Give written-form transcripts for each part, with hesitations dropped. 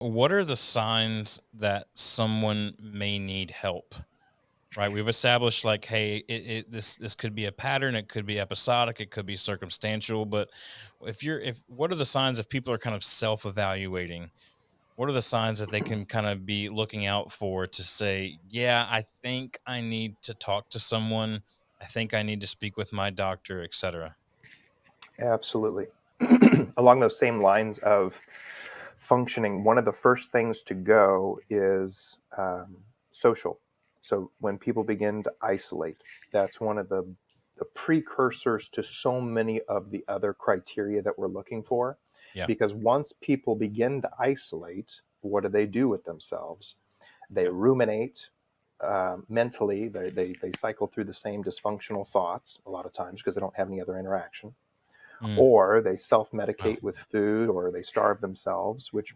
what are the signs that someone may need help? Right, we've established like, hey, this could be a pattern, it could be episodic, it could be circumstantial. But if what are the signs if people are kind of self-evaluating? What are the signs that they can kind of be looking out for to say, yeah, I think I need to talk to someone, I think I need to speak with my doctor, etc. Absolutely. Along those same lines of functioning, one of the first things to go is social. So when people begin to isolate, that's one of the precursors to so many of the other criteria that we're looking for. Yeah. Because once people begin to isolate, what do they do with themselves? They Yeah. ruminate mentally, they cycle through the same dysfunctional thoughts a lot of times because they don't have any other interaction, Mm, or they self wow. medicate with food, or they starve themselves, which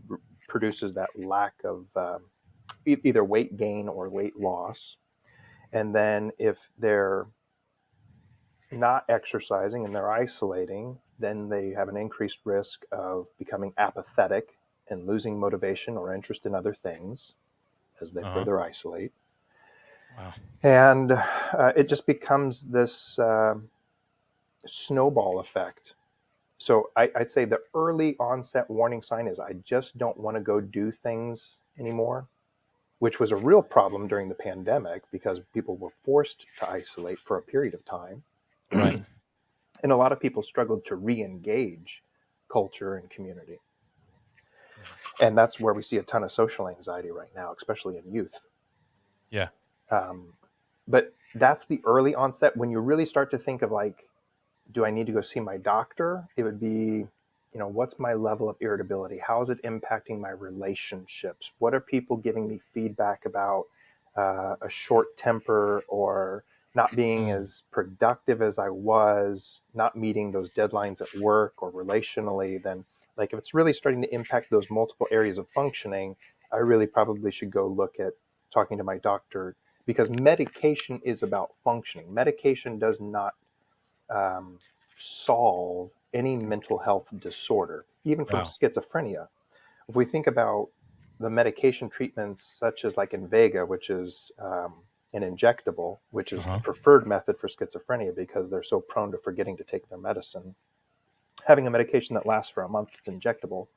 produces that lack of either weight gain or weight loss. And then if they're not exercising and they're isolating, then they have an increased risk of becoming apathetic and losing motivation or interest in other things as they Uh-huh. further isolate. Wow. And it just becomes this snowball effect. So I'd say the early onset warning sign is I just don't want to go do things anymore, which was a real problem during the pandemic because people were forced to isolate for a period of time. Right. And a lot of people struggled to re engage culture and community. Mhm. And that's where we see a ton of social anxiety right now, especially in youth. Yeah. Um, but that's the early onset. When you really start to think of like, do I need to go see my doctor? It would be, what's my level of irritability? How is it impacting my relationships? What are people giving me feedback about a short temper or not being Mm, as productive as I was, not meeting those deadlines at work or relationally? Then, like, if it's really starting to impact those multiple areas of functioning, I really probably should go look at talking to my doctor because medication is about functioning. Medication does not um, solve any mental health disorder, even from wow. schizophrenia. If we think about the medication treatments, such as like Invega, which is an injectable, which is the Uh-huh. preferred method for schizophrenia because they're so prone to forgetting to take their medicine. Having a medication that lasts for a month that's injectable,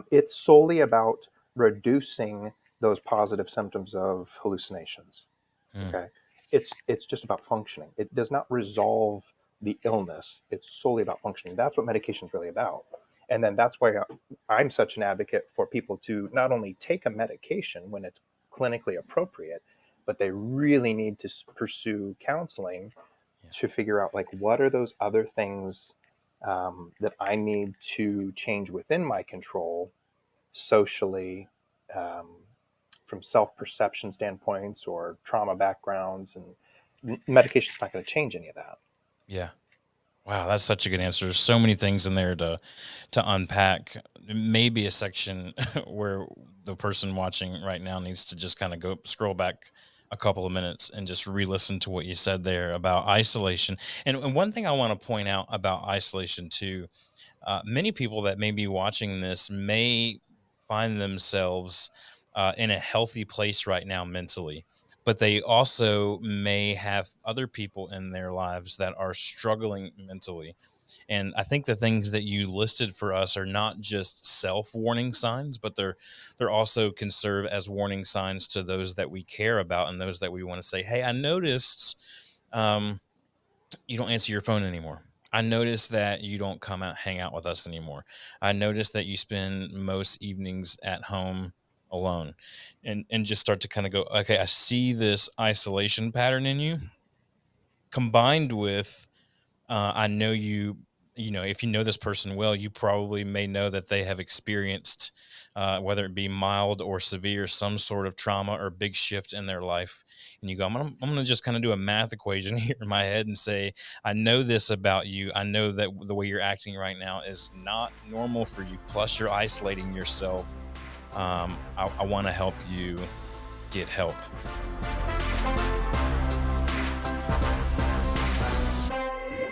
it's solely about reducing those positive symptoms of hallucinations. Mm, Okay, it's just about functioning. It does not resolve the illness. It's solely about functioning. That's what medication is really about. And then that's why I'm such an advocate for people to not only take a medication when it's clinically appropriate, but they really need to pursue counseling yeah. to figure out like what are those other things that I need to change within my control socially, um, from self-perception standpoints or trauma backgrounds, and medication's not going to change any of that. Yeah. Wow, that's such a good answer. There's so many things in there to unpack. Maybe a section where the person watching right now needs to just kind of go scroll back a couple of minutes and just re-listen to what you said there about isolation. And one thing I want to point out about isolation too, many people that may be watching this may find themselves in a healthy place right now mentally, but they also may have other people in their lives that are struggling mentally. And I think the things that you listed for us are not just self-warning signs, but they're also can serve as warning signs to those that we care about and those that we want to say, "Hey, I noticed um, you don't answer your phone anymore. I noticed that you don't come out hang out with us anymore. I noticed that you spend most evenings at home alone." And just start to kind of go, okay, I see this isolation pattern in you combined with I know you know, if you know this person well, you probably may know that they have experienced, whether it be mild or severe, some sort of trauma or big shift in their life. And you go, I'm gonna just kind of do a math equation here in my head and say, I know this about you. I know that the way you're acting right now is not normal for you. Plus, you're isolating yourself. I want to help you get help.